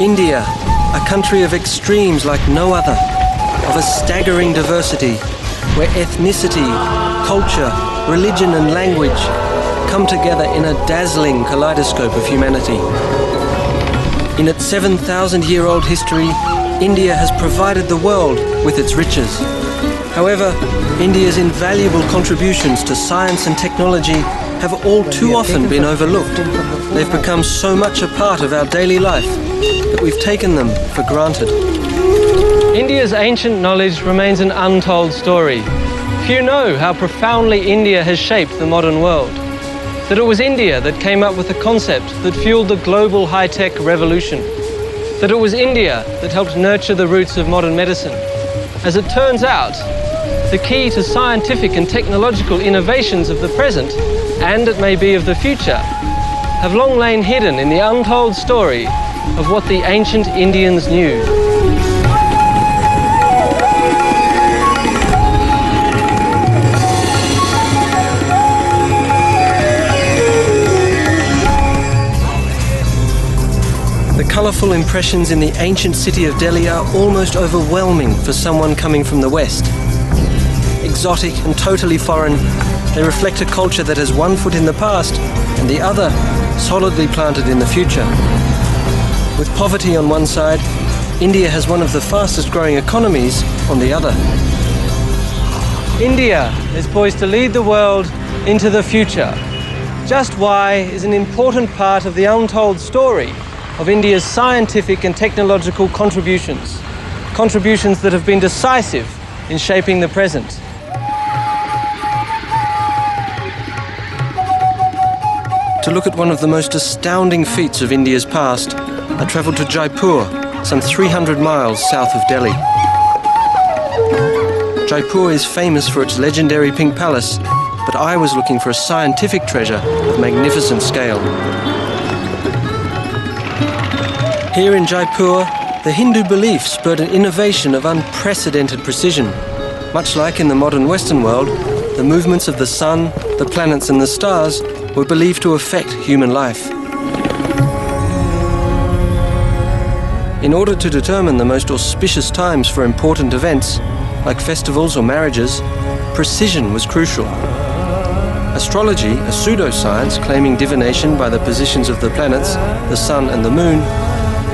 India, a country of extremes like no other, of a staggering diversity, where ethnicity, culture, religion and language come together in a dazzling kaleidoscope of humanity. In its 7,000-year-old history, India has provided the world with its riches. However, India's invaluable contributions to science and technology have all too often been overlooked. They've become so much a part of our daily life that we've taken them for granted. India's ancient knowledge remains an untold story. Few know how profoundly India has shaped the modern world. That it was India that came up with the concept that fueled the global high-tech revolution. That it was India that helped nurture the roots of modern medicine. As it turns out, the key to scientific and technological innovations of the present, and it may be of the future, have long lain hidden in the untold story of what the ancient Indians knew. The colourful impressions in the ancient city of Delhi are almost overwhelming for someone coming from the West. Exotic and totally foreign, they reflect a culture that has one foot in the past and the other solidly planted in the future. With poverty on one side, India has one of the fastest growing economies on the other. India is poised to lead the world into the future. Just why is an important part of the untold story of India's scientific and technological contributions. Contributions that have been decisive in shaping the present. To look at one of the most astounding feats of India's past, I travelled to Jaipur, some 300 miles south of Delhi. Jaipur is famous for its legendary Pink Palace, but I was looking for a scientific treasure of magnificent scale. Here in Jaipur, the Hindu belief spurred an innovation of unprecedented precision. Much like in the modern Western world, the movements of the sun, the planets and the stars were believed to affect human life. In order to determine the most auspicious times for important events, like festivals or marriages, precision was crucial. Astrology, a pseudoscience claiming divination by the positions of the planets, the sun and the moon,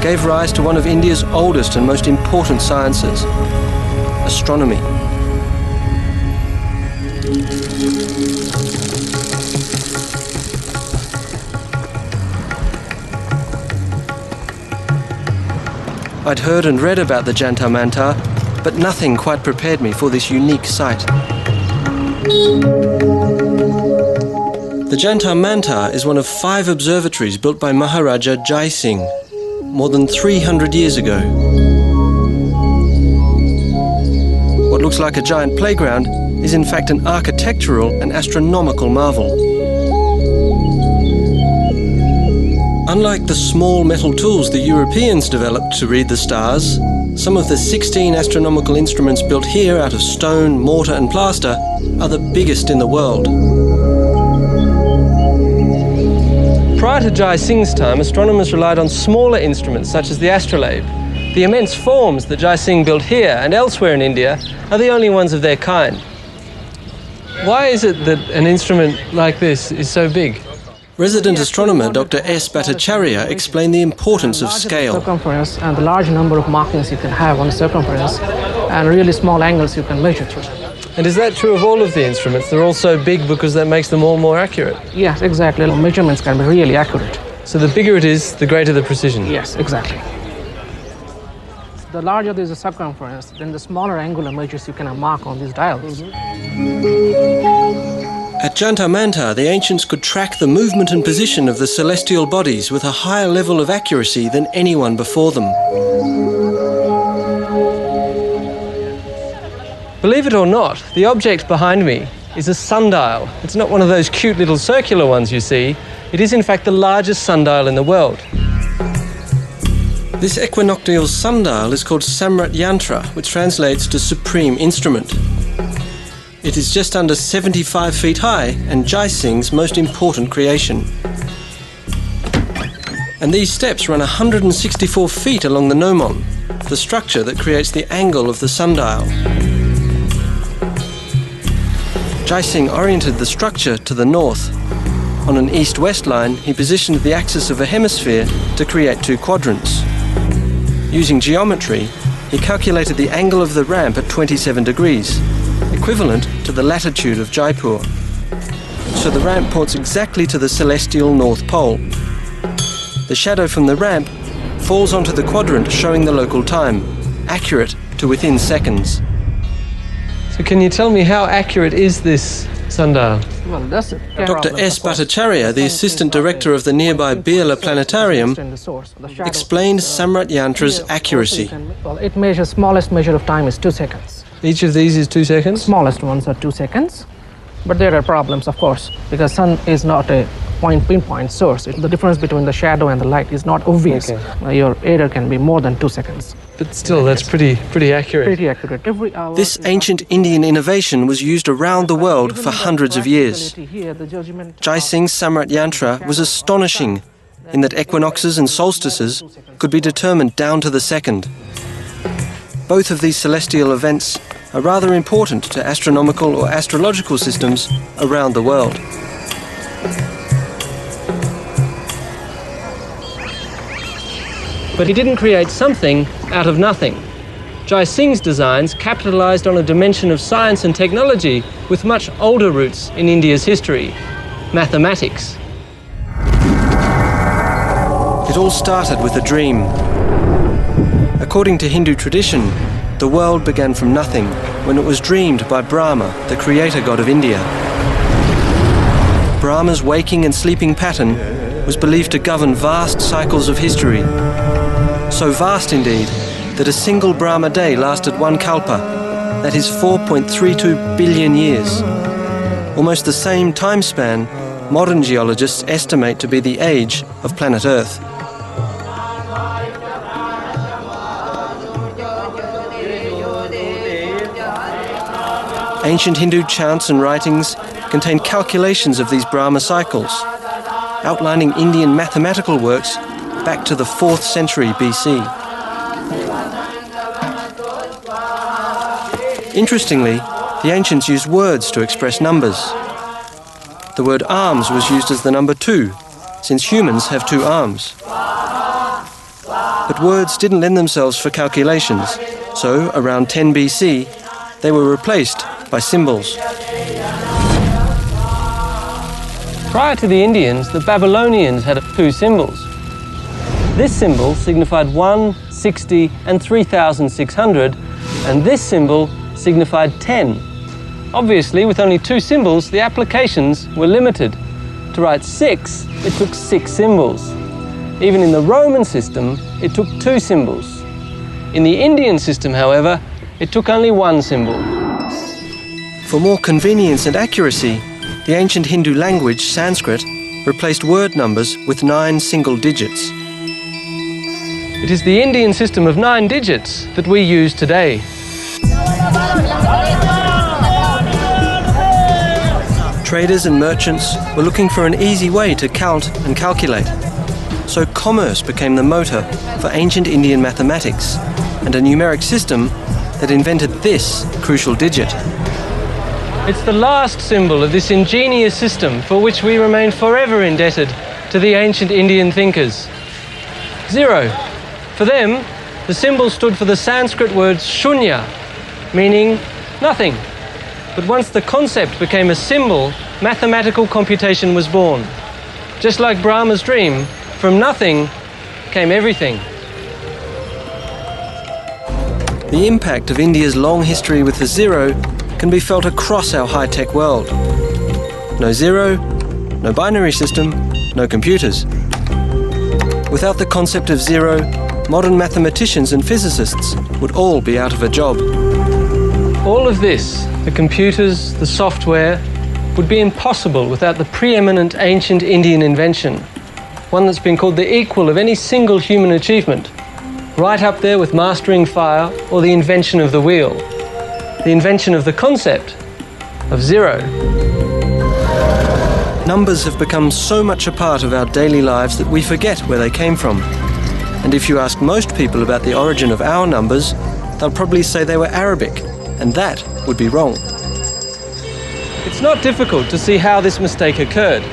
gave rise to one of India's oldest and most important sciences, astronomy. I'd heard and read about the Jantar Mantar, but nothing quite prepared me for this unique sight. The Jantar Mantar is one of 5 observatories built by Maharaja Jai Singh more than 300 years ago. What looks like a giant playground is in fact an architectural and astronomical marvel. Unlike the small metal tools the Europeans developed to read the stars, some of the 16 astronomical instruments built here out of stone, mortar and plaster are the biggest in the world. Prior to Jai Singh's time, astronomers relied on smaller instruments such as the astrolabe. The immense forms that Jai Singh built here and elsewhere in India are the only ones of their kind. Why is it that an instrument like this is so big? Resident astronomer Dr. S. Bhattacharya explained the importance of scale. Circumference and the large number of markings you can have on the circumference and really small angles you can measure through. And is that true of all of the instruments? They're all so big because that makes them all more accurate? Yes, exactly. Measurements can be really accurate. So the bigger it is, the greater the precision? Yes, exactly. The larger there is the circumference, then the smaller angular measures you can mark on these dials. At Jantar Mantar, the ancients could track the movement and position of the celestial bodies with a higher level of accuracy than anyone before them. Believe it or not, the object behind me is a sundial. It's not one of those cute little circular ones you see. It is in fact the largest sundial in the world. This equinoctial sundial is called Samrat Yantra, which translates to supreme instrument. It is just under 75 feet high and Jai Singh's most important creation. And these steps run 164 feet along the gnomon, the structure that creates the angle of the sundial. Jaising oriented the structure to the north. On an east-west line, he positioned the axis of a hemisphere to create two quadrants. Using geometry, he calculated the angle of the ramp at 27 degrees, equivalent to the latitude of Jaipur. So the ramp points exactly to the celestial North Pole. The shadow from the ramp falls onto the quadrant showing the local time, accurate to within seconds. So can you tell me how accurate is this sundial? Well, that's it. Dr. S. Bhattacharya, the assistant director of the nearby Birla Planetarium, explained Samrat Yantra's accuracy. Well, it measures, smallest measure of time is 2 seconds. Each of these is 2 seconds? Smallest ones are 2 seconds. But there are problems, of course, because sun is not a pinpoint source. The difference between the shadow and the light is not obvious. Okay. Your error can be more than 2 seconds. But still, that's pretty accurate. Pretty accurate. Every hour This ancient Indian innovation was used around the world for hundreds of years. Jaising's Samrat Yantra was astonishing in that equinoxes and solstices could be determined down to the second. Both of these celestial events are rather important to astronomical or astrological systems around the world. But he didn't create something out of nothing. Jaising's designs capitalized on a dimension of science and technology with much older roots in India's history: mathematics. It all started with a dream. According to Hindu tradition, the world began from nothing when it was dreamed by Brahma, the creator god of India. Brahma's waking and sleeping pattern was believed to govern vast cycles of history. So vast indeed that a single Brahma day lasted 1 kalpa, that is 4.32 billion years. Almost the same time span modern geologists estimate to be the age of planet Earth. Ancient Hindu chants and writings contain calculations of these Brahma cycles, outlining Indian mathematical works back to the 4th century BC. Interestingly, the ancients used words to express numbers. The word arms was used as the number 2, since humans have 2 arms. But words didn't lend themselves for calculations, so around 10 BC, they were replaced by symbols. Prior to the Indians, the Babylonians had 2 symbols. This symbol signified 1, 60, and 3,600, and this symbol signified 10. Obviously, with only 2 symbols, the applications were limited. To write 6, it took 6 symbols. Even in the Roman system, it took 2 symbols. In the Indian system, however, it took only 1 symbol. For more convenience and accuracy, the ancient Hindu language, Sanskrit, replaced word numbers with 9 single digits. It is the Indian system of 9 digits that we use today. Traders and merchants were looking for an easy way to count and calculate. So commerce became the motor for ancient Indian mathematics and a numeric system that invented this crucial digit. It's the last symbol of this ingenious system for which we remain forever indebted to the ancient Indian thinkers. 0. For them, the symbol stood for the Sanskrit word shunya, meaning nothing. But once the concept became a symbol, mathematical computation was born. Just like Brahma's dream, from nothing came everything. The impact of India's long history with the 0 can be felt across our high-tech world. No 0, no binary system, no computers. Without the concept of 0, modern mathematicians and physicists would all be out of a job. All of this, the computers, the software, would be impossible without the preeminent ancient Indian invention, one that's been called the equal of any single human achievement, right up there with mastering fire or the invention of the wheel, the invention of the concept of 0. Numbers have become so much a part of our daily lives that we forget where they came from. And if you ask most people about the origin of our numbers, they'll probably say they were Arabic, and that would be wrong. It's not difficult to see how this mistake occurred.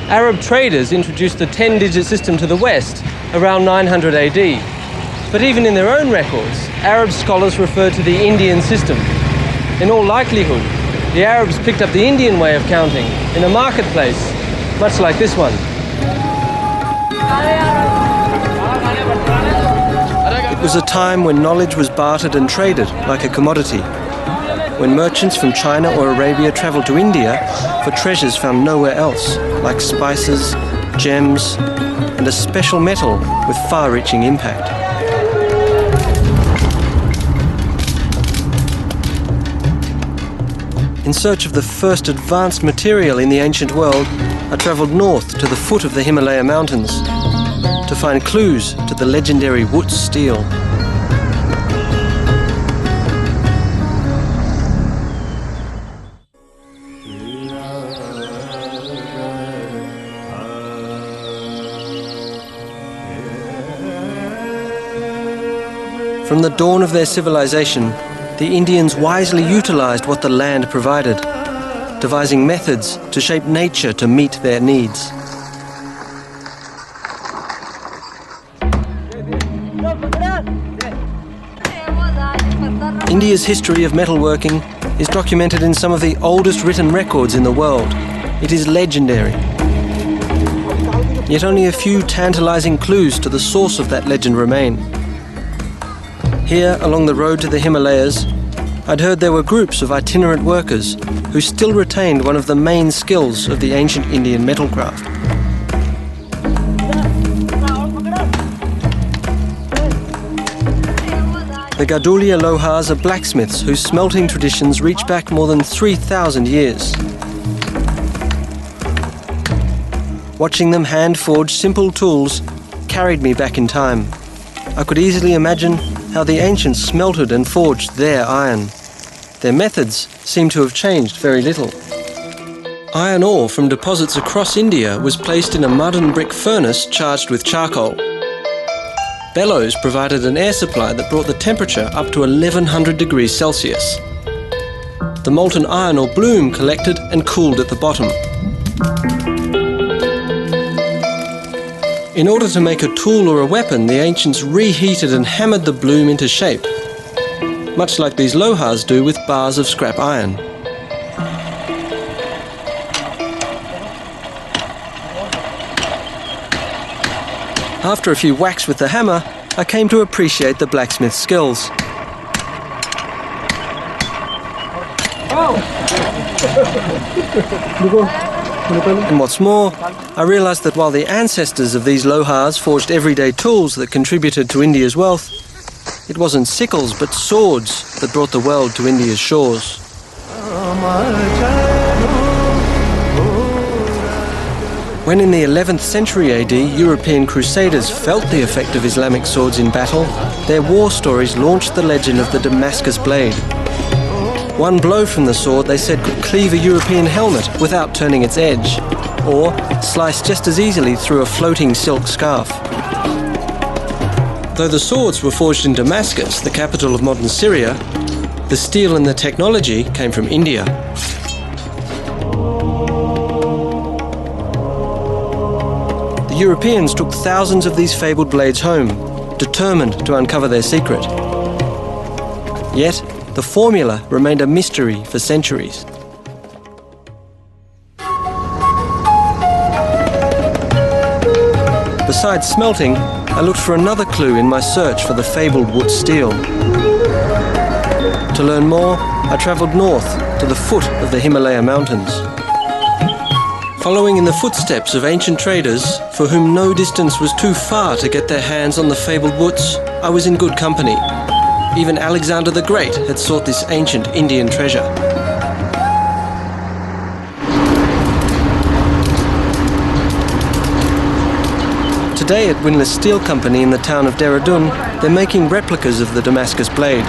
Arab traders introduced the 10-digit system to the West around 900 AD. But even in their own records, Arab scholars refer to the Indian system. In all likelihood, the Arabs picked up the Indian way of counting in a marketplace, much like this one. It was a time when knowledge was bartered and traded like a commodity, when merchants from China or Arabia travelled to India for treasures found nowhere else, like spices, gems, and a special metal with far-reaching impact. In search of the first advanced material in the ancient world, I travelled north to the foot of the Himalaya mountains to find clues to the legendary Wootz steel. From the dawn of their civilization, the Indians wisely utilized what the land provided, devising methods to shape nature to meet their needs. India's history of metalworking is documented in some of the oldest written records in the world. It is legendary. Yet only a few tantalizing clues to the source of that legend remain. Here, along the road to the Himalayas, I'd heard there were groups of itinerant workers who still retained one of the main skills of the ancient Indian metalcraft. The Gadulia Lohars are blacksmiths whose smelting traditions reach back more than 3,000 years. Watching them hand-forge simple tools carried me back in time. I could easily imagine how the ancients smelted and forged their iron. Their methods seem to have changed very little. Iron ore from deposits across India was placed in a mud and brick furnace charged with charcoal. Bellows provided an air supply that brought the temperature up to 1100 degrees Celsius. The molten iron or bloom collected and cooled at the bottom. In order to make a tool or a weapon, the ancients reheated and hammered the bloom into shape, much like these lohars do with bars of scrap iron. After a few whacks with the hammer, I came to appreciate the blacksmith's skills. And what's more, I realised that while the ancestors of these lohars forged everyday tools that contributed to India's wealth, it wasn't sickles but swords that brought the world to India's shores. When in the 11th century AD, European crusaders felt the effect of Islamic swords in battle, their war stories launched the legend of the Damascus blade. One blow from the sword, they said, could cleave a European helmet without turning its edge, or slice just as easily through a floating silk scarf. Though the swords were forged in Damascus, the capital of modern Syria, the steel and the technology came from India. The Europeans took thousands of these fabled blades home, determined to uncover their secret. Yet, the formula remained a mystery for centuries. Besides smelting, I looked for another clue in my search for the fabled Wootz steel. To learn more, I travelled north to the foot of the Himalaya mountains. Following in the footsteps of ancient traders, for whom no distance was too far to get their hands on the fabled Wootz, I was in good company. Even Alexander the Great had sought this ancient Indian treasure. Today at Windlass Steel Company in the town of Dehradun, they're making replicas of the Damascus blade.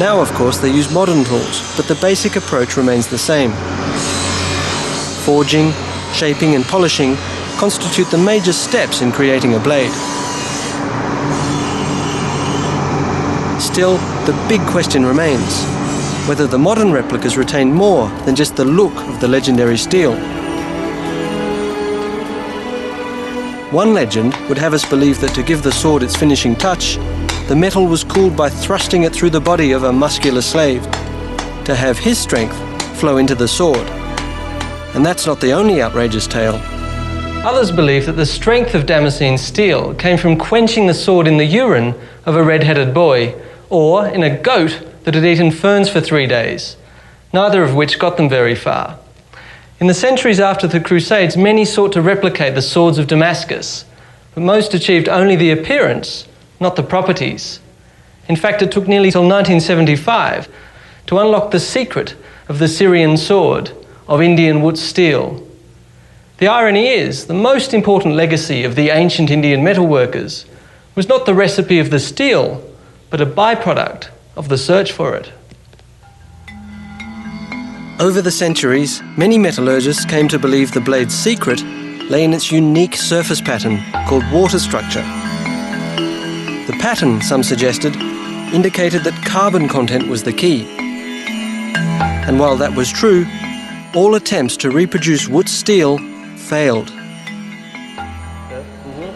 Now, of course, they use modern tools, but the basic approach remains the same. Forging, shaping and polishing constitute the major steps in creating a blade. Still, the big question remains whether the modern replicas retain more than just the look of the legendary steel. One legend would have us believe that to give the sword its finishing touch, the metal was cooled by thrusting it through the body of a muscular slave, to have his strength flow into the sword. And that's not the only outrageous tale. Others believe that the strength of Damascene steel came from quenching the sword in the urine of a red-headed boy, or in a goat that had eaten ferns for 3 days, neither of which got them very far. In the centuries after the Crusades, many sought to replicate the swords of Damascus, but most achieved only the appearance, not the properties. In fact, it took nearly till 1975 to unlock the secret of the Syrian sword of Indian Wootz steel. The irony is, the most important legacy of the ancient Indian metalworkers was not the recipe of the steel, but a byproduct of the search for it. Over the centuries, many metallurgists came to believe the blade's secret lay in its unique surface pattern called water structure. The pattern, some suggested, indicated that carbon content was the key. And while that was true, all attempts to reproduce Wootz steel failed.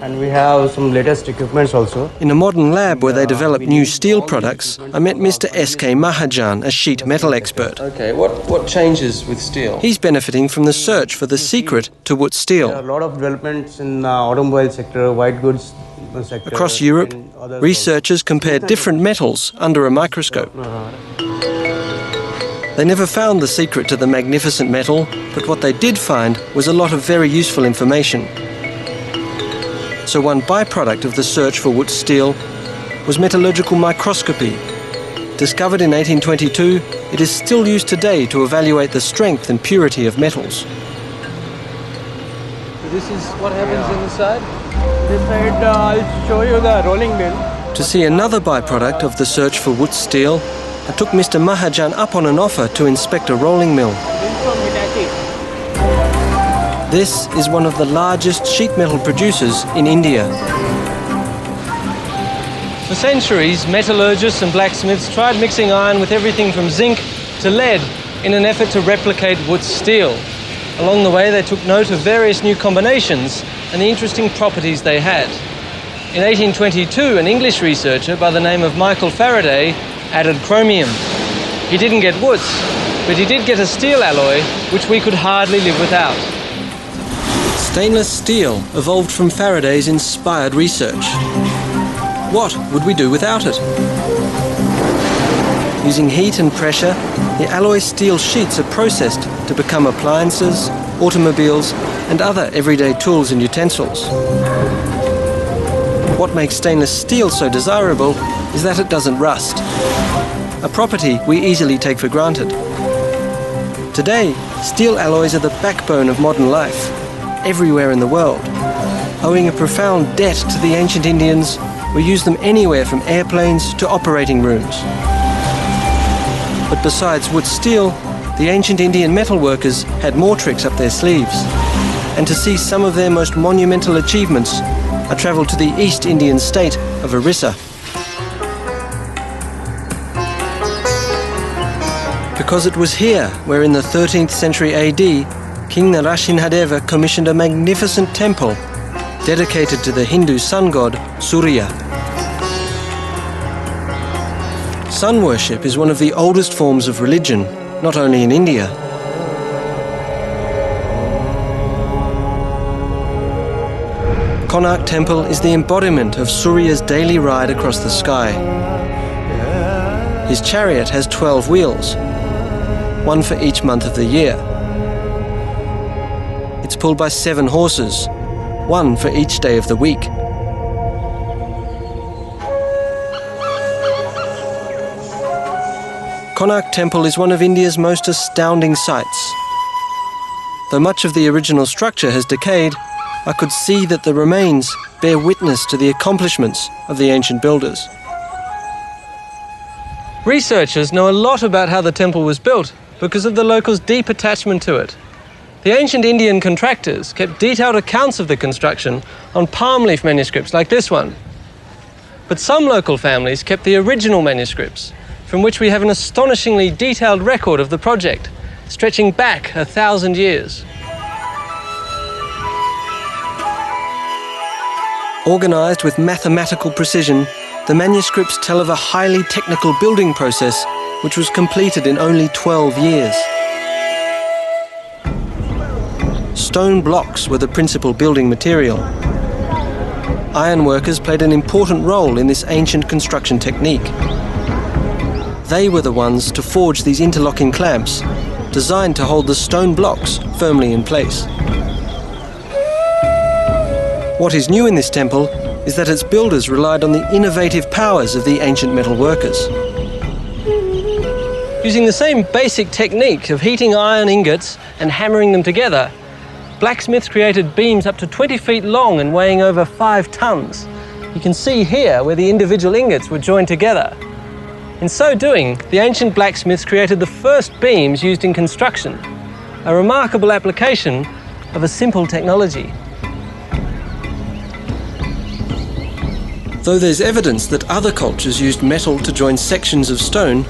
And we have some latest equipments also. In a modern lab where they develop new steel products, I met Mr. S.K. Mahajan, a sheet metal expert. Okay, what changes with steel? He's benefiting from the search for the secret to Wootz steel. There are a lot of developments in the automobile sector, white goods sector. Across Europe, researchers compared different metals under a microscope. They never found the secret to the magnificent metal, but what they did find was a lot of very useful information. So one byproduct of the search for Wootz steel was metallurgical microscopy. Discovered in 1822, it is still used today to evaluate the strength and purity of metals. So this is what happens inside? This side, I'll show you the rolling mill. To see another byproduct of the search for Wootz steel, I took Mr. Mahajan up on an offer to inspect a rolling mill. This is one of the largest sheet metal producers in India. For centuries, metallurgists and blacksmiths tried mixing iron with everything from zinc to lead in an effort to replicate Wootz steel. Along the way, they took note of various new combinations and the interesting properties they had. In 1822, an English researcher by the name of Michael Faraday added chromium. He didn't get Wootz, but he did get a steel alloy which we could hardly live without. Stainless steel evolved from Faraday's inspired research. What would we do without it? Using heat and pressure, the alloy steel sheets are processed to become appliances, automobiles, and other everyday tools and utensils. What makes stainless steel so desirable is that it doesn't rust, a property we easily take for granted. Today, steel alloys are the backbone of modern life, everywhere in the world. Owing a profound debt to the ancient Indians, we use them anywhere from airplanes to operating rooms. But besides Wootz steel, the ancient Indian metalworkers had more tricks up their sleeves. And to see some of their most monumental achievements, I travelled to the East Indian state of Orissa. Because it was here where in the 13th century AD, King Narasimhadeva commissioned a magnificent temple dedicated to the Hindu sun god Surya. Sun worship is one of the oldest forms of religion, not only in India. Konark Temple is the embodiment of Surya's daily ride across the sky. His chariot has 12 wheels, one for each month of the year. It's pulled by 7 horses, one for each day of the week. Konark Temple is one of India's most astounding sights. Though much of the original structure has decayed, I could see that the remains bear witness to the accomplishments of the ancient builders. Researchers know a lot about how the temple was built because of the locals' deep attachment to it. The ancient Indian contractors kept detailed accounts of the construction on palm leaf manuscripts like this one. But some local families kept the original manuscripts, from which we have an astonishingly detailed record of the project, stretching back 1,000 years. Organised with mathematical precision, the manuscripts tell of a highly technical building process which was completed in only 12 years. Stone blocks were the principal building material. Ironworkers played an important role in this ancient construction technique. They were the ones to forge these interlocking clamps, designed to hold the stone blocks firmly in place. What is new in this temple is that its builders relied on the innovative powers of the ancient metal workers. Using the same basic technique of heating iron ingots and hammering them together, blacksmiths created beams up to 20 feet long and weighing over 5 tons. You can see here where the individual ingots were joined together. In so doing, the ancient blacksmiths created the first beams used in construction, a remarkable application of a simple technology. Though there's evidence that other cultures used metal to join sections of stone,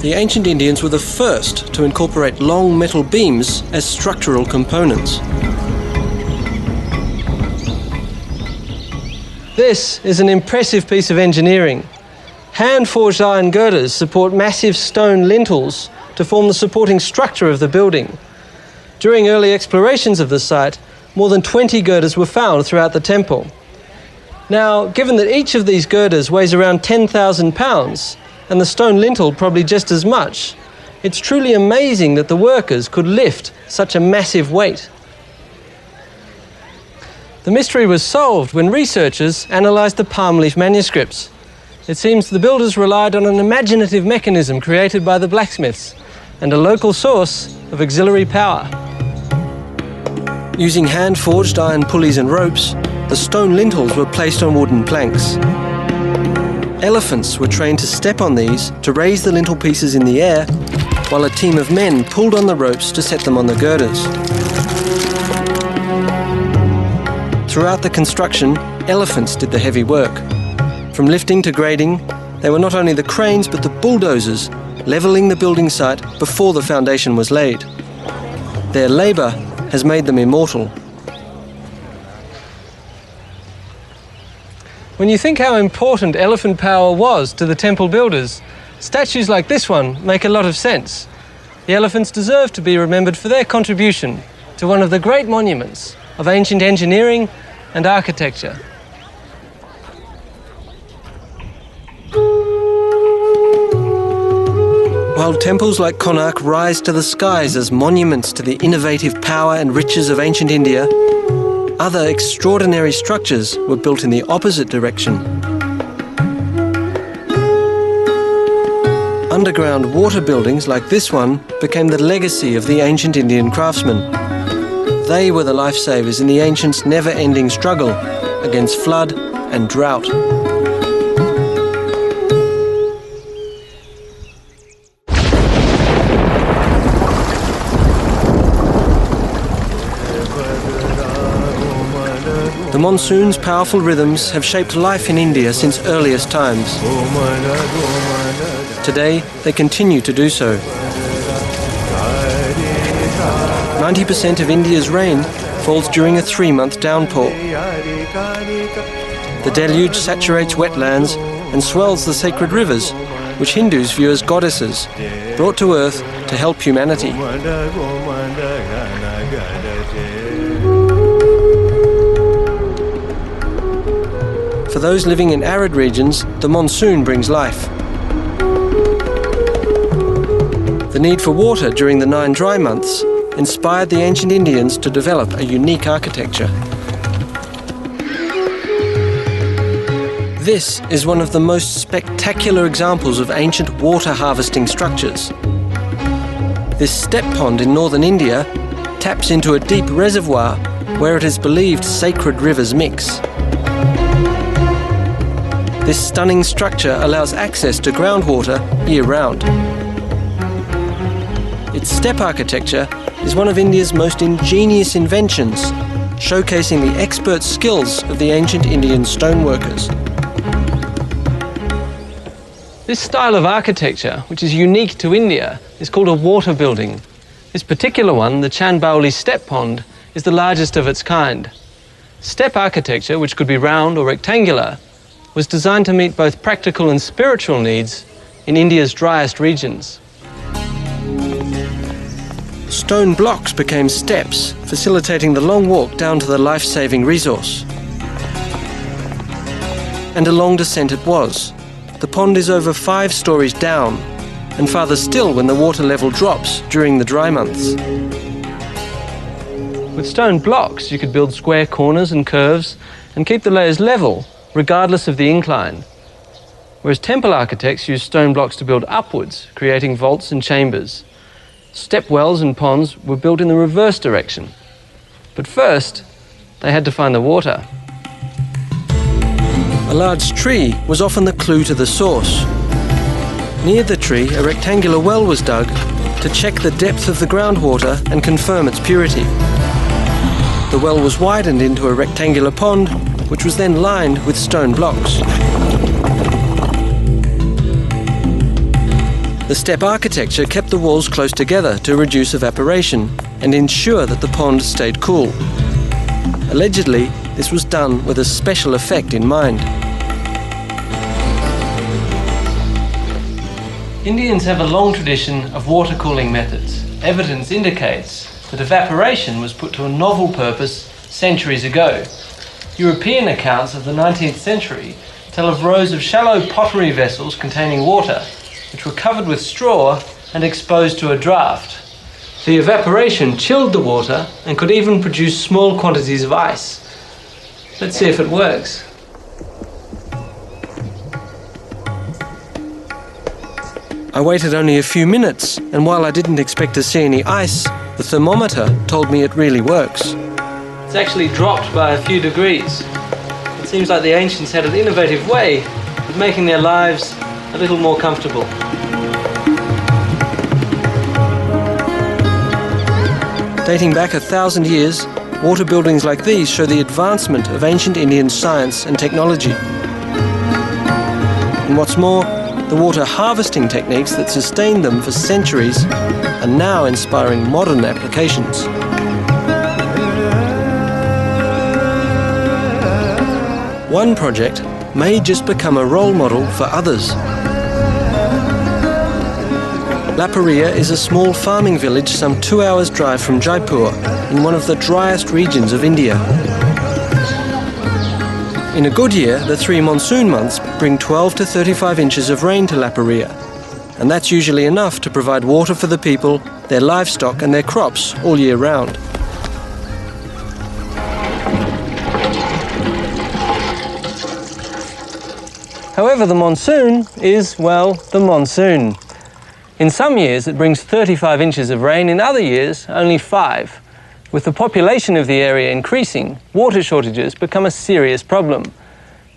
the ancient Indians were the first to incorporate long metal beams as structural components. This is an impressive piece of engineering. Hand-forged iron girders support massive stone lintels to form the supporting structure of the building. During early explorations of the site, more than 20 girders were found throughout the temple. Now, given that each of these girders weighs around 10,000 pounds, and the stone lintel probably just as much, it's truly amazing that the workers could lift such a massive weight. The mystery was solved when researchers analysed the palm leaf manuscripts. It seems the builders relied on an imaginative mechanism created by the blacksmiths and a local source of auxiliary power. Using hand-forged iron pulleys and ropes, the stone lintels were placed on wooden planks. Elephants were trained to step on these to raise the lintel pieces in the air, while a team of men pulled on the ropes to set them on the girders. Throughout the construction, elephants did the heavy work. From lifting to grading, they were not only the cranes but the bulldozers, levelling the building site before the foundation was laid. Their labour has made them immortal. When you think how important elephant power was to the temple builders, statues like this one make a lot of sense. The elephants deserve to be remembered for their contribution to one of the great monuments of ancient engineering and architecture. While temples like Konark rise to the skies as monuments to the innovative power and riches of ancient India, other extraordinary structures were built in the opposite direction. Underground water buildings like this one became the legacy of the ancient Indian craftsmen. They were the lifesavers in the ancients' never-ending struggle against flood and drought. The monsoon's powerful rhythms have shaped life in India since earliest times. Today, they continue to do so. 90% of India's rain falls during a 3-month downpour. The deluge saturates wetlands and swells the sacred rivers, which Hindus view as goddesses, brought to earth to help humanity. For those living in arid regions, the monsoon brings life. The need for water during the 9 dry months inspired the ancient Indians to develop a unique architecture. This is one of the most spectacular examples of ancient water harvesting structures. This step pond in northern India taps into a deep reservoir where it is believed sacred rivers mix. This stunning structure allows access to groundwater year-round. Its step architecture is one of India's most ingenious inventions, showcasing the expert skills of the ancient Indian stoneworkers. This style of architecture, which is unique to India, is called a water building. This particular one, the Chandbauli Step Pond, is the largest of its kind. Step architecture, which could be round or rectangular, was designed to meet both practical and spiritual needs in India's driest regions. Stone blocks became steps, facilitating the long walk down to the life-saving resource. And a long descent it was. The pond is over 5 stories down, and farther still when the water level drops during the dry months. With stone blocks, you could build square corners and curves and keep the layers level, regardless of the incline. Whereas temple architects used stone blocks to build upwards, creating vaults and chambers. Step wells and ponds were built in the reverse direction. But first, they had to find the water. A large tree was often the clue to the source. Near the tree, a rectangular well was dug to check the depth of the groundwater and confirm its purity. The well was widened into a rectangular pond, which was then lined with stone blocks. The step architecture kept the walls close together to reduce evaporation and ensure that the pond stayed cool. Allegedly, this was done with a special effect in mind. Indians have a long tradition of water cooling methods. Evidence indicates that evaporation was put to a novel purpose centuries ago. European accounts of the 19th century tell of rows of shallow pottery vessels containing water, which were covered with straw and exposed to a draft. The evaporation chilled the water and could even produce small quantities of ice. Let's see if it works. I waited only a few minutes, and while I didn't expect to see any ice, the thermometer told me it really works. It's actually dropped by a few degrees. It seems like the ancients had an innovative way of making their lives a little more comfortable. Dating back 1,000 years, water buildings like these show the advancement of ancient Indian science and technology. And what's more, the water harvesting techniques that sustained them for centuries are now inspiring modern applications. One project may just become a role model for others. Laparia is a small farming village some 2 hours' drive from Jaipur, in one of the driest regions of India. In a good year, the 3 monsoon months bring 12 to 35 inches of rain to Laparia, and that's usually enough to provide water for the people, their livestock and their crops all year round. However, the monsoon is, well, the monsoon. In some years it brings 35 inches of rain, in other years only 5. With the population of the area increasing, water shortages become a serious problem.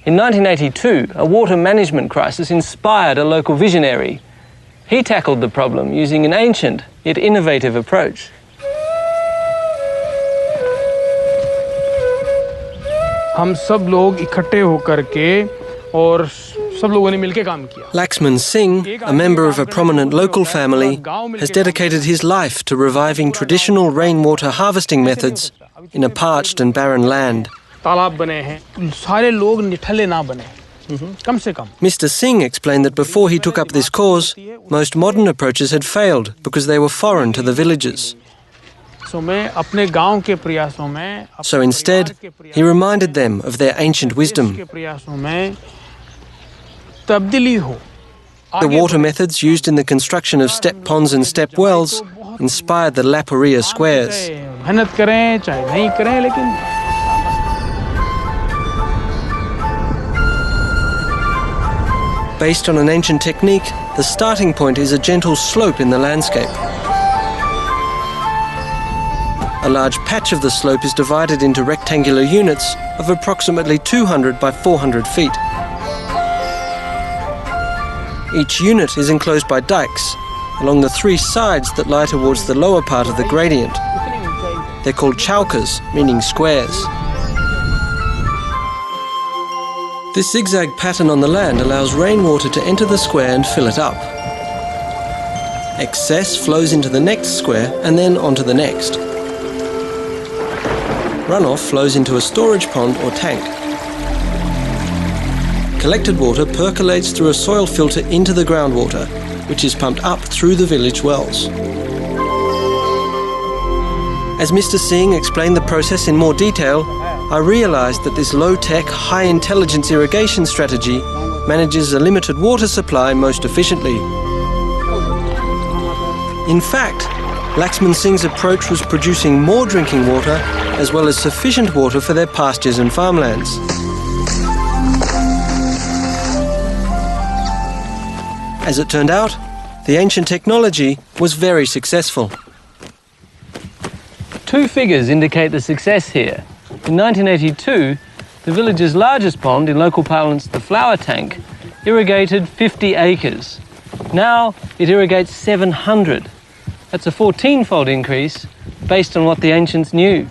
In 1982, a water management crisis inspired a local visionary. He tackled the problem using an ancient yet innovative approach. हम सब लोग इकट्ठे होकर के और सब लोगों ने मिलके काम किया. Laxman Singh, a member of a prominent local family, has dedicated his life to reviving traditional rainwater harvesting methods in a parched and barren land. तालाब बने हैं, सारे लोग निठल्ले ना बने, कम से कम. Mr. Singh explained that before he took up this cause, most modern approaches had failed because they were foreign to the villagers. So मैं अपने गांव के प्रयासों में, So instead, he reminded them of their ancient wisdom. के प्रयासों में तब्दीली हो. The water methods used in the construction of step ponds and step wells inspired the Laparia squares. मेहनत करें चाहे नहीं करें, लेकिन Based on an ancient technique, the starting point is a gentle slope in the landscape. A large patch of the slope is divided into rectangular units of approximately 200 by 400 feet. Each unit is enclosed by dikes along the three sides that lie towards the lower part of the gradient. They're called chaukas, meaning squares. This zigzag pattern on the land allows rainwater to enter the square and fill it up. Excess flows into the next square and then onto the next. Runoff flows into a storage pond or tank. Collected water percolates through a soil filter into the groundwater, which is pumped up through the village wells. As Mr. Singh explained the process in more detail, I realised that this low-tech, high-intelligence irrigation strategy manages a limited water supply most efficiently. In fact, Laxman Singh's approach was producing more drinking water as well as sufficient water for their pastures and farmlands. As it turned out, the ancient technology was very successful. Two figures indicate the success here. In 1982, the village's largest pond, in local parlance the flower tank, irrigated 50 acres. Now it irrigates 700. That's a 14-fold increase based on what the ancients knew.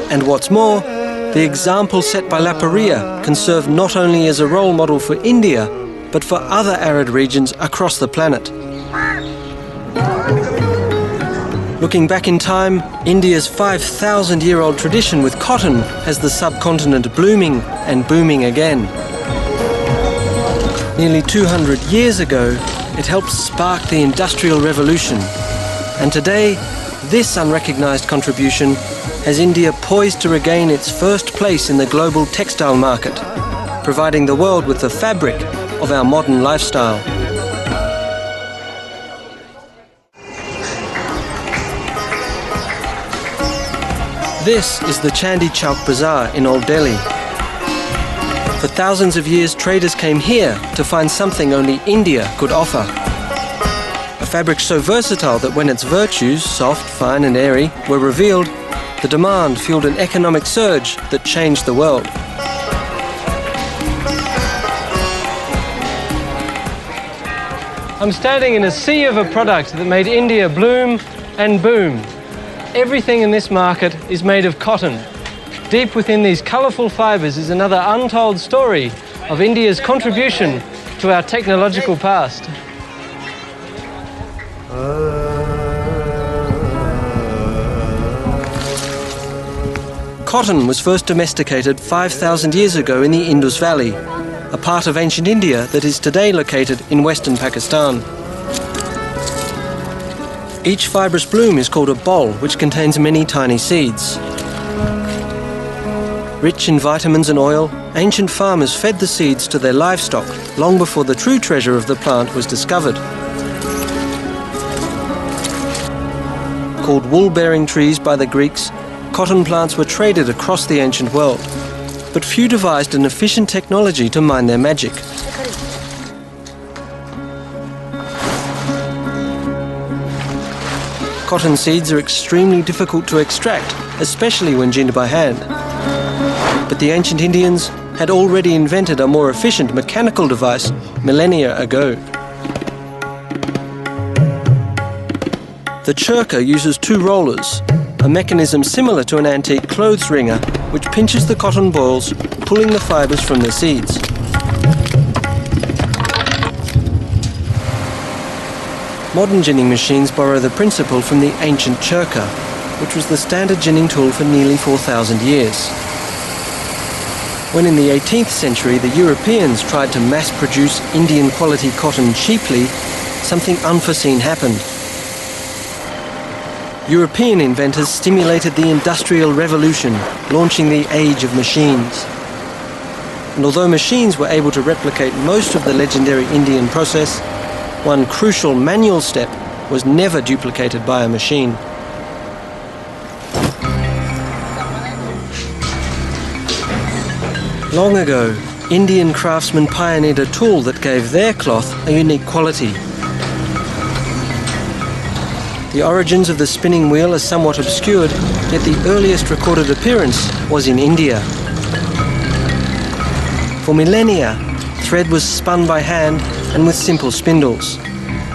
And what's more, the example set by La Paria can serve not only as a role model for India, but for other arid regions across the planet. Looking back in time, India's 5,000-year-old tradition with cotton has the subcontinent blooming and booming again. Nearly 200 years ago, it helped spark the Industrial Revolution. And today, this unrecognised contribution has India poised to regain its first place in the global textile market, providing the world with the fabric of our modern lifestyle. This is the Chandi Chowk Bazaar in Old Delhi. For thousands of years, traders came here to find something only India could offer. A fabric so versatile that when its virtues, soft, fine and airy, were revealed, the demand fueled an economic surge that changed the world. I'm standing in a sea of a product that made India bloom and boom. Everything in this market is made of cotton. Deep within these colourful fibres is another untold story of India's contribution to our technological past. Cotton was first domesticated 5,000 years ago in the Indus Valley, a part of ancient India that is today located in western Pakistan. Each fibrous bloom is called a bol, which contains many tiny seeds. Rich in vitamins and oil, ancient farmers fed the seeds to their livestock long before the true treasure of the plant was discovered. Called wool-bearing trees by the Greeks, cotton plants were traded across the ancient world, but few devised an efficient technology to mine their magic. Cotton seeds are extremely difficult to extract, especially when ginned by hand. But the ancient Indians had already invented a more efficient mechanical device millennia ago. The churka uses two rollers, a mechanism similar to an antique clothes wringer, which pinches the cotton balls, pulling the fibres from the seeds. Modern ginning machines borrow the principle from the ancient churka, which was the standard ginning tool for nearly 4,000 years. When in the 18th century the Europeans tried to mass-produce Indian-quality cotton cheaply, something unforeseen happened. European inventors stimulated the Industrial Revolution, launching the age of machines. And although machines were able to replicate most of the legendary Indian process, one crucial manual step was never duplicated by a machine. Long ago, Indian craftsmen pioneered a tool that gave their cloth a unique quality. The origins of the spinning wheel are somewhat obscured, yet the earliest recorded appearance was in India. For millennia, thread was spun by hand and with simple spindles.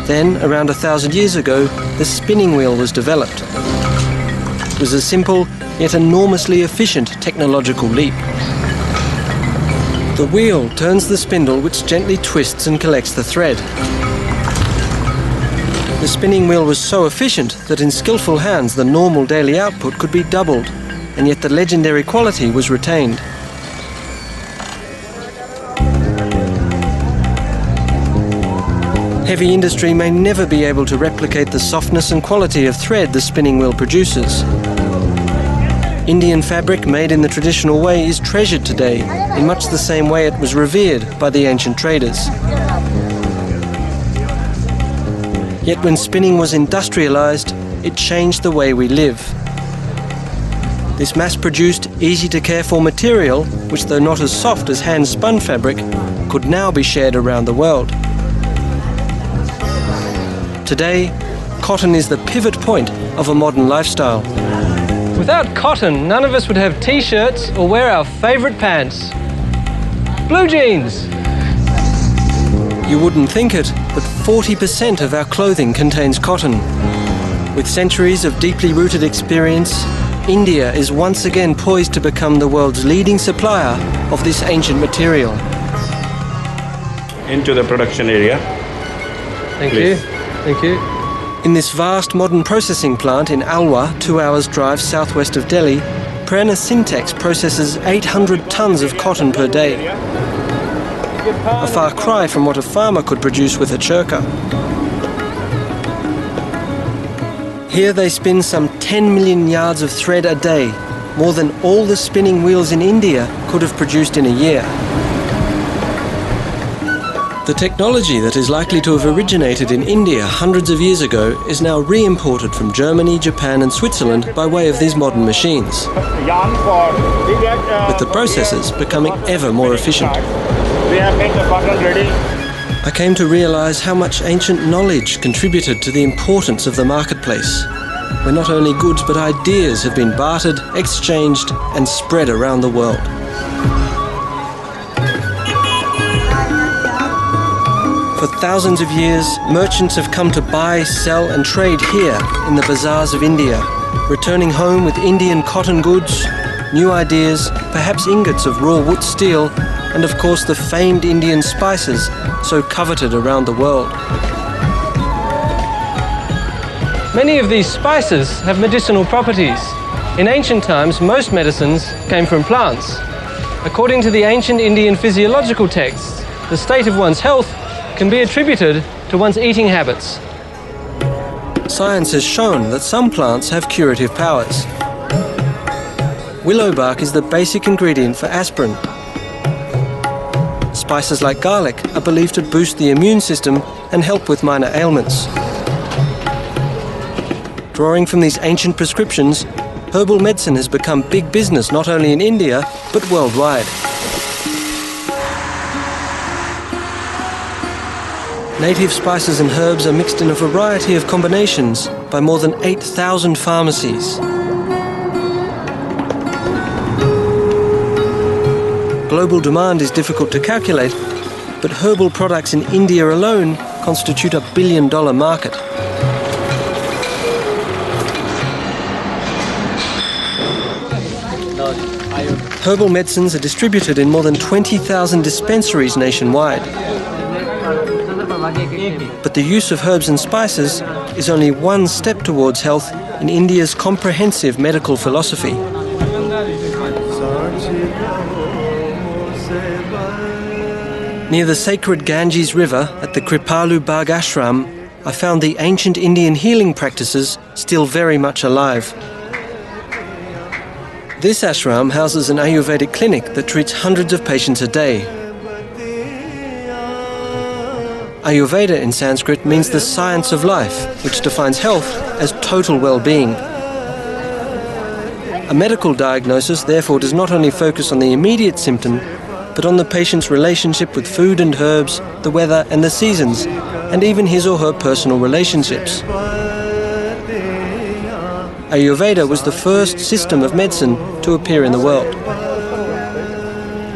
Then, around 1,000 years ago, the spinning wheel was developed. It was a simple, yet enormously efficient technological leap. The wheel turns the spindle, which gently twists and collects the thread. The spinning wheel was so efficient that in skillful hands the normal daily output could be doubled, and yet the legendary quality was retained. Heavy industry may never be able to replicate the softness and quality of thread the spinning wheel produces. Indian fabric made in the traditional way is treasured today in much the same way it was revered by the ancient traders. Yet when spinning was industrialized, it changed the way we live. This mass-produced, easy-to-care-for material, which though not as soft as hand-spun fabric, could now be shared around the world. Today, cotton is the pivot point of a modern lifestyle. Without cotton, none of us would have t-shirts or wear our favourite pants. Blue jeans! You wouldn't think it, but 40% of our clothing contains cotton. With centuries of deeply rooted experience, India is once again poised to become the world's leading supplier of this ancient material. Into the production area. Thank Please. you. Thank you. In this vast modern processing plant in Alwar, 2 hours drive southwest of Delhi, Prerna Syntex processes 800 tons of cotton per day. A far cry from what a farmer could produce with a churka. Here they spin some 10 million yards of thread a day, more than all the spinning wheels in India could have produced in a year. The technology that is likely to have originated in India hundreds of years ago is now re-imported from Germany, Japan and Switzerland by way of these modern machines, with the processes becoming ever more efficient. We have made the cotton ready. I came to realize how much ancient knowledge contributed to the importance of the marketplace, where not only goods but ideas have been bartered, exchanged and spread around the world. For thousands of years, merchants have come to buy, sell and trade here in the bazaars of India, returning home with Indian cotton goods, new ideas, perhaps ingots of raw wood steel, and of course the famed Indian spices so coveted around the world. Many of these spices have medicinal properties. In ancient times, most medicines came from plants. According to the ancient Indian physiological texts, the state of one's health can be attributed to one's eating habits. Science has shown that some plants have curative powers. Willow bark is the basic ingredient for aspirin. Spices like garlic are believed to boost the immune system and help with minor ailments. Drawing from these ancient prescriptions, herbal medicine has become big business not only in India, but worldwide. Native spices and herbs are mixed in a variety of combinations by more than 8,000 pharmacies. Global demand is difficult to calculate, but herbal products in India alone constitute a billion-dollar market. Herbal medicines are distributed in more than 20,000 dispensaries nationwide. But the use of herbs and spices is only one step towards health in India's comprehensive medical philosophy. Near the sacred Ganges River at the Kripalu Bagh Ashram, I found the ancient Indian healing practices still very much alive. This ashram houses an Ayurvedic clinic that treats hundreds of patients a day. Ayurveda in Sanskrit means the science of life, which defines health as total well-being. A medical diagnosis therefore does not only focus on the immediate symptom, but on the patient's relationship with food and herbs, the weather and the seasons, and even his or her personal relationships. Ayurveda was the first system of medicine to appear in the world.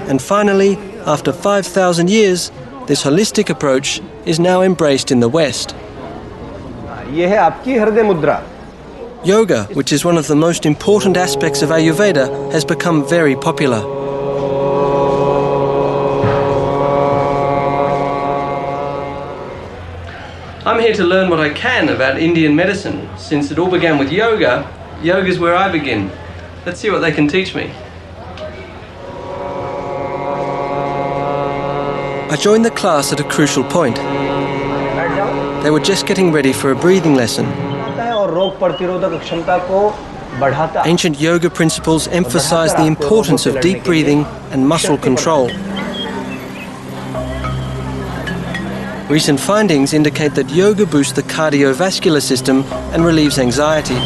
And finally, after 5,000 years, this holistic approach is now embraced in the West. ये है आपकी हृदय मुद्रा. Yoga, which is one of the most important aspects of Ayurveda, has become very popular. I'm here to learn what I can about Indian medicine. Since it all began with yoga, yoga's where I begin. Let's see what they can teach me. I joined the class at a crucial point. They were just getting ready for a breathing lesson. Ancient yoga principles emphasize the importance of deep breathing and muscle control. Recent findings indicate that yoga boosts the cardiovascular system and relieves anxiety.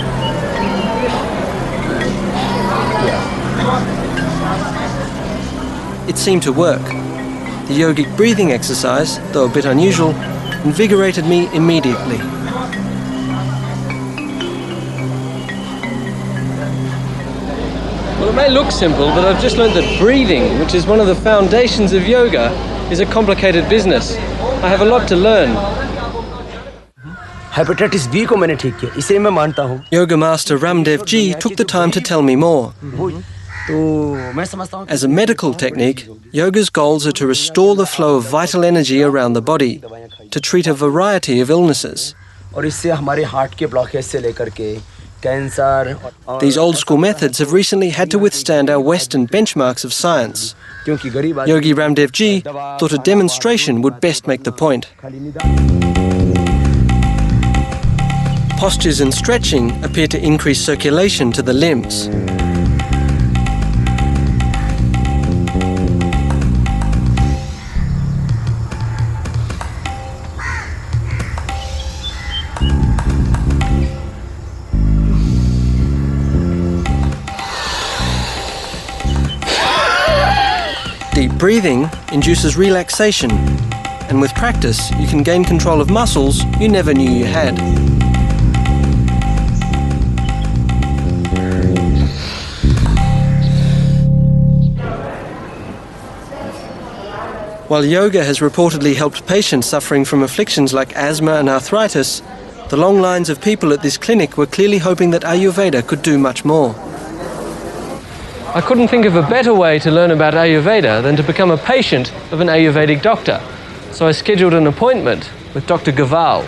It seemed to work. The yogic breathing exercise, though a bit unusual, invigorated me immediately. Well, it may look simple, but I've just learned that breathing, which is one of the foundations of yoga, is a complicated business. I have a lot to learn. Hepatitis B को मैंने ठीक किया, इसे मैं मानता हूँ. Yoga master Ramdev Ji took the time to tell me more. As a medical technique, yoga's goals are to restore the flow of vital energy around the body, to treat a variety of illnesses. और इससे हमारे heart के blockage से लेकर के cancer. These old-school methods have recently had to withstand our Western benchmarks of science. Yogi Ramdev Ji thought a demonstration would best make the point. Postures and stretching appear to increase circulation to the limbs. Deep breathing induces relaxation, and with practice you can gain control of muscles you never knew you had. While yoga has reportedly helped patients suffering from afflictions like asthma and arthritis, the long lines of people at this clinic were clearly hoping that Ayurveda could do much more. I couldn't think of a better way to learn about Ayurveda than to become a patient of an Ayurvedic doctor. So I scheduled an appointment with Dr. Gaval.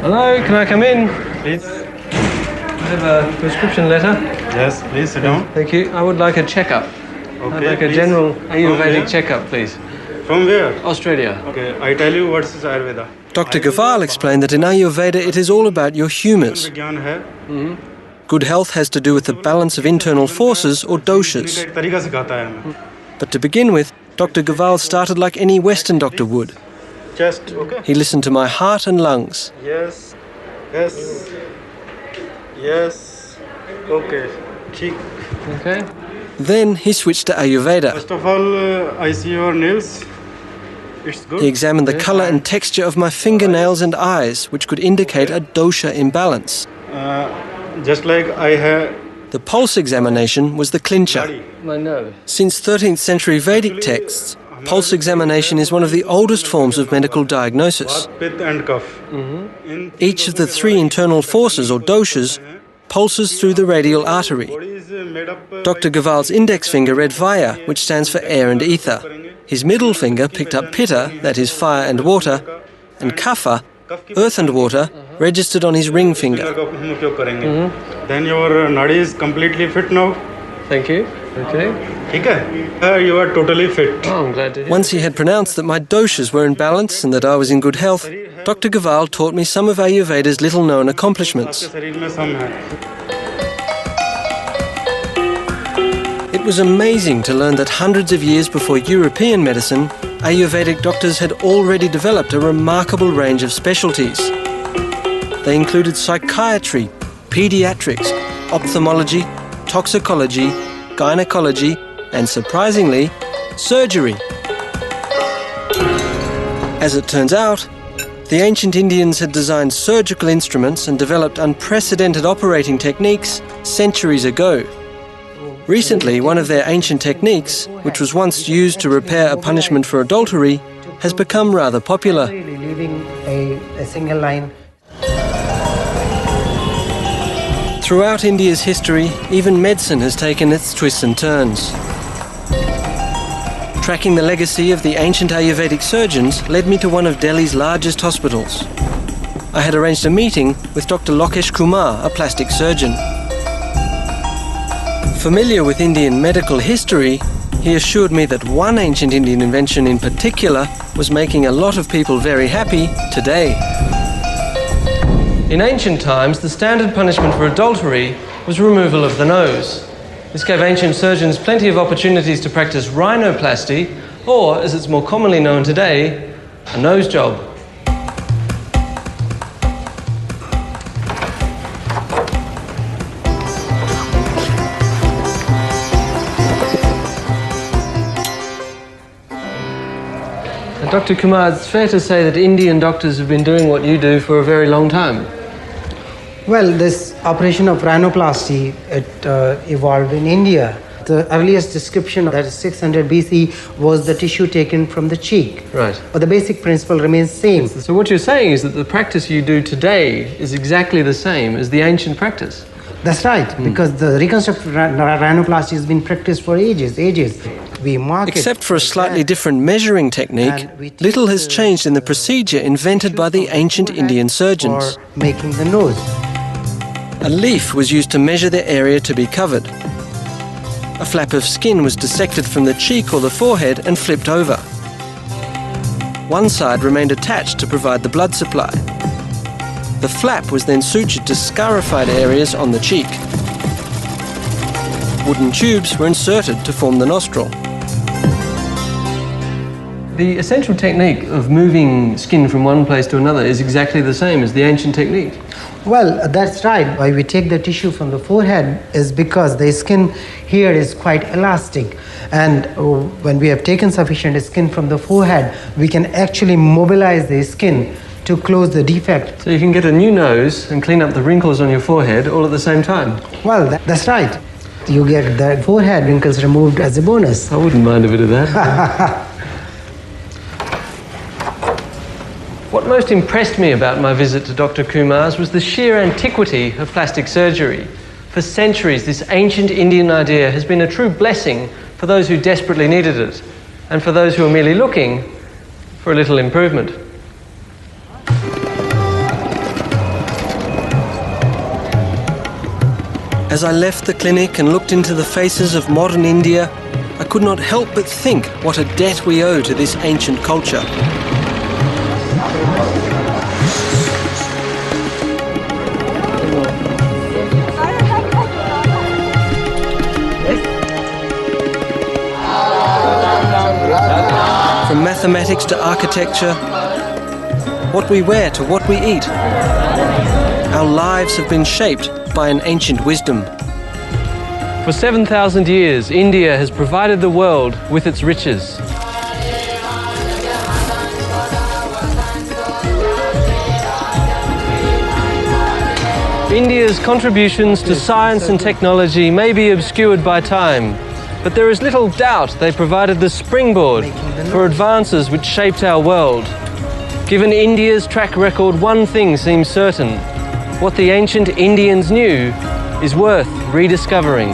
Hello, can I come in? Please. I have a prescription letter. Yes, please sit down. Thank you. I would like a checkup. Okay, I'd like a please. general From Ayurvedic where? checkup, please. From where? Australia. Okay, I tell you what is Ayurveda. Dr. Gaval explained that in Ayurveda it is all about your humours. विज्ञान है. Good health has to do with the balance of internal forces or doshas. एक तरीका सिखाता है हमें. But to begin with, Dr. Gaval started like any Western doctor would. Chest, okay. He listened to my heart and lungs. Yes, yes, yes. Okay, ठीक. Okay. Then he switched to Ayurveda. First of all, I see your nails. It's good. He examined the colour and texture of my fingernails and eyes, which could indicate a dosha imbalance. Just like I have. The pulse examination was the clincher. My nose. Since 13th century Vedic texts, pulse examination is one of the oldest forms of medical diagnosis. Pitta and cough. Each of the three internal forces or doshas pulses through the radial artery. Dr. Gaval's index finger read Vaya, which stands for air and ether. His middle finger picked up Pitta, that is fire and water, and Kapha, earth and water, registered on his ring finger. Then your nadi is completely fit now. Thank you. Okay. ठीक है? You are totally fit. Oh, I'm glad to hear. Once he had pronounced that my doshas were in balance and that I was in good health, Dr. Gaval taught me some of Ayurveda's little-known accomplishments. शरीर में सम है. It was amazing to learn that hundreds of years before European medicine, Ayurvedic doctors had already developed a remarkable range of specialties. They included psychiatry, pediatrics, ophthalmology, toxicology, gynecology, and surprisingly, surgery. As it turns out, The ancient Indians had designed surgical instruments and developed unprecedented operating techniques centuries ago. Recently, one of their ancient techniques, which was once used to repair a punishment for adultery, has become rather popular. Leaving a single line. Throughout India's history, even medicine has taken its twists and turns. Tracking the legacy of the ancient Ayurvedic surgeons led me to one of Delhi's largest hospitals. I had arranged a meeting with Dr. Lokesh Kumar, a plastic surgeon. Familiar with Indian medical history, he assured me that one ancient Indian invention in particular was making a lot of people very happy today. In ancient times, the standard punishment for adultery was removal of the nose. This gave ancient surgeons plenty of opportunities to practice rhinoplasty, or, as it's more commonly known today, a nose job. Now, Dr. Kumar, it's fair to say that Indian doctors have been doing what you do for a very long time. Well, this operation of rhinoplasty, it evolved in India. The earliest description, that is 600 BC, was the tissue taken from the cheek. Right. But the basic principle remains same. So what you're saying is that the practice you do today is exactly the same as the ancient practice? That's right, because the reconstructive rhinoplasty has been practiced for ages. We mark Except for a slightly different measuring technique, little has changed in the procedure invented by the ancient Indian surgeons. for making the nose. A leaf was used to measure the area to be covered. A flap of skin was dissected from the cheek or the forehead and flipped over. One side remained attached to provide the blood supply. The flap was then sutured to scarified areas on the cheek. Wooden tubes were inserted to form the nostril. The essential technique of moving skin from one place to another is exactly the same as the ancient technique. Well, that's right. Why we take the tissue from the forehead is because the skin here is quite elastic. And when we have taken sufficient skin from the forehead, we can actually mobilize the skin to close the defect. So you can get a new nose and clean up the wrinkles on your forehead all at the same time. Well, that's right. You get the forehead wrinkles removed as a bonus. I wouldn't mind a bit of that. What most impressed me about my visit to Dr. Kumar's was the sheer antiquity of plastic surgery. For centuries, this ancient Indian idea has been a true blessing for those who desperately needed it, and for those who are merely looking for a little improvement. As I left the clinic and looked into the faces of modern India, I could not help but think what a debt we owe to this ancient culture. From mathematics to architecture, what we wear to what we eat, our lives have been shaped by an ancient wisdom. For 7,000 years, India has provided the world with its riches. India's contributions to science and technology may be obscured by time, but there is little doubt they provided the springboard for advances which shaped our world. Given India's track record, one thing seems certain: what the ancient Indians knew is worth rediscovering.